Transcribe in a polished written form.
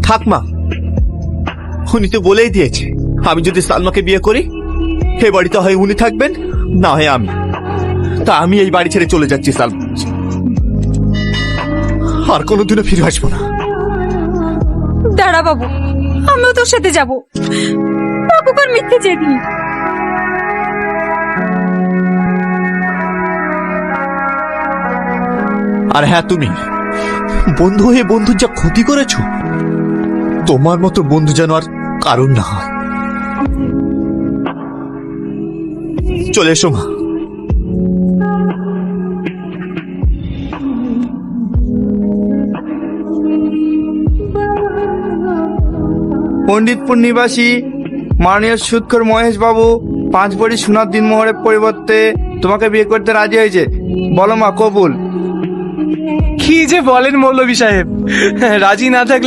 থাক মা, উনি তো বলেই দিয়েছে আমি যদি সালমাকে বিয়ে করি এই বাড়িতে হয় উনি থাকবেন, না হয় আমি। তা আমি এই বাড়ি ছেড়ে চলে যাচ্ছি সালমা, আর কোনোদিনও ফিরে আসবো না। দাঁড়া বাবু, আমিও তোর সাথে যাব। বাবুকে আর মিথ্যে চেদি। আর হ্যাঁ, তুমি বন্ধু হয়ে বন্ধুর যা ক্ষতি করেছো, তোমার মতো বন্ধু যেন আর কারণ না হয়। চলে এসো মা। পণ্ডিতপুর নিবাসী মাননীয় সুৎখর মহেশ বাবু 5 ভরি সোনার দিনমোহরের পরিবর্তে তোমাকে বিয়ে করতে রাজি হয়েছে। বলো মা, কবুল? কি যে বলেন মৌলভী সাহেব, রাজি না থাকলে